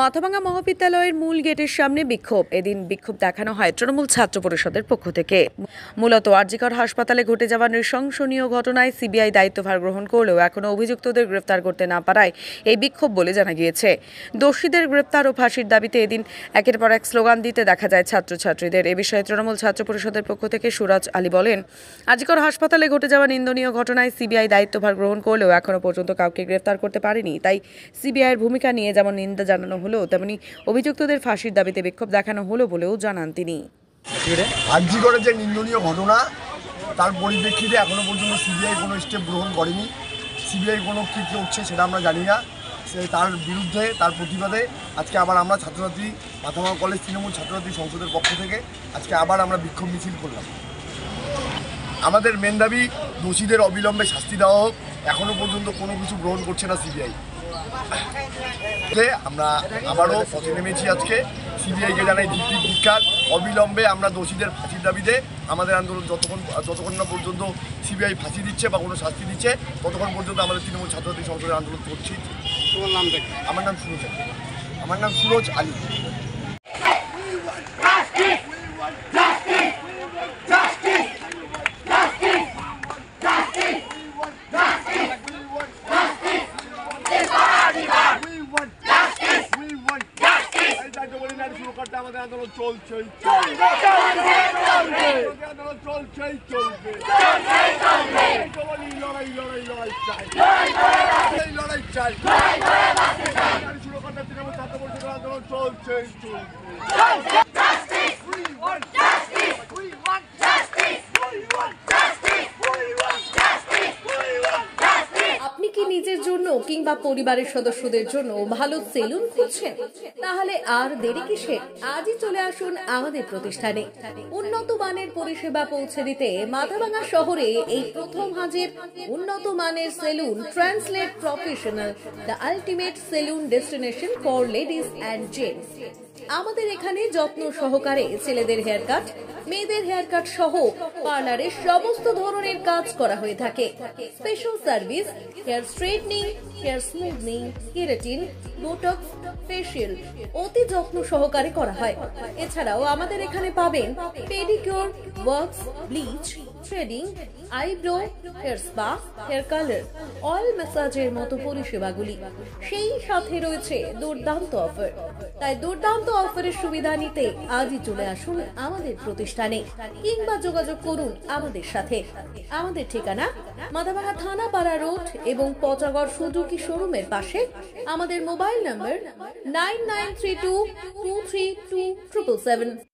মাথাভাঙ্গা মহাবিদ্যালয়ের মূল গেটের সামনে বিক্ষোভ। এদিন বিক্ষোভ দেখানো হয় তৃণমূল ছাত্র পরিষদের পক্ষ থেকে। মূলত আরজিকর হাসপাতালে ঘটে যাওয়া নৃশংসনীয় ঘটনায় সিবিআই দায়িত্বভার গ্রহণ করলেও এখনও অভিযুক্তদের গ্রেফতার করতে না পারায় এই বিক্ষোভ বলে জানা গিয়েছে। দোষীদের গ্রেফতার ও ফাঁসির দাবিতে এদিন একের পর এক স্লোগান দিতে দেখা যায় ছাত্রছাত্রীদের। এ বিষয়ে তৃণমূল ছাত্র পরিষদের পক্ষ থেকে সুরাজ আলী বলেন, আরজিকর হাসপাতালে ঘটে যাওয়া নিন্দনীয় ঘটনায় সিবিআই দায়িত্বভার গ্রহণ করলেও এখনও পর্যন্ত কাউকে গ্রেফতার করতে পারেনি। তাই সিবিআইয়ের ভূমিকা নিয়ে যেমন নিন্দা জানানো হলো, তেমনি অভিযুক্তদের ফাঁসির দাবিতে বিক্ষোভ দেখানো হলো বলেও জানান তিনি। আরজিকরের যে নিন্দনীয় ঘটনা, তার পরিপ্রেক্ষিতে এখনো পর্যন্ত সিবিআই কোনো স্টেপ গ্রহণ করেনি। সিবিআই কোনো কী করছে সেটা আমরা জানি না। তার বিরুদ্ধে, তার প্রতিবাদে আজকে আবার আমরা ছাত্রছাত্রী মাথাভাঙ্গা কলেজ তৃণমূল ছাত্রছাত্রী সংসদের পক্ষ থেকে আজকে আবার আমরা বিক্ষোভ মিছিল করলাম। আমাদের মেন দাবি, দোষীদের অবিলম্বে শাস্তি দেওয়া হোক। এখনো পর্যন্ত কোনো কিছু গ্রহণ করছে না সিবিআই। আমরা আবারও পথে নেমেছি। আজকে সিবিআইকে জানাই ধিক্কার। অবিলম্বে আমরা দোষীদের ফাঁসির দাবিতে আমাদের আন্দোলন যতক্ষণ না পর্যন্ত সিবিআই ফাঁসি দিচ্ছে বা কোনো শাস্তি দিচ্ছে, ততক্ষণ পর্যন্ত আমাদের তৃণমূল ছাত্রছাত্রী সংসদের আন্দোলন করছি। তোমার নাম দেখ? আমার নাম সুরজ আলী। আমাদের আন্দোলন চলছেই চলবে, আন্দোলন চলছেই চলবে। লড়াই লড়াই লড়াই চাই, লড়াই চাই। সুরক্ষার তৃণমূল ছাত্র পরিষদের আন্দোলন চলছেই চলবে। আপনি কি নিজের জন্য কিংবা পরিবারের সদস্যদের জন্য ভালো সেলুন খুঁজছেন? তাহলে আর দেরি কিসের? আজই চলে আসুন আমাদের প্রতিষ্ঠানে। উন্নত মানের পরিষেবা পৌঁছে দিতে মাথাভাঙ্গা শহরে এই প্রথম হাজির উন্নত মানের salon translate professional, the ultimate salon destination for ladies and gents. আমাদের এখানে যত্ন সহকারে ছেলেদের হেয়ার কাট, মেয়েদের হেয়ার কাট সহ পার্লারের সমস্ত ধরনের কাজ করা হয়ে থাকে। Special service, hair straightening, hair smoothing, keratin, botox, facial অতি যত্ন সহকারে করা হয়। এছাড়াও আমাদের এখানে পাবেন pedicure, wax, bleach, threading, eyebrow, hair spa, hair colour, oil ম্যাসাজের মতো পরিষেবাগুলি। সেই সাথে রয়েছে দুর্দান্ত অফার। তাই দুর্দান্ত অফারের সুবিধা নিতে আজই চলে আসুন আমাদের প্রতিষ্ঠানে কিংবা যোগাযোগ করুন আমাদের সাথে। আমাদের ঠিকানা মাথাভাঙ্গা থানাপাড়া রোড এবং পচাগড় সুজুকি শোরুমের পাশে। আমাদের মোবাইল নম্বর 9932232777।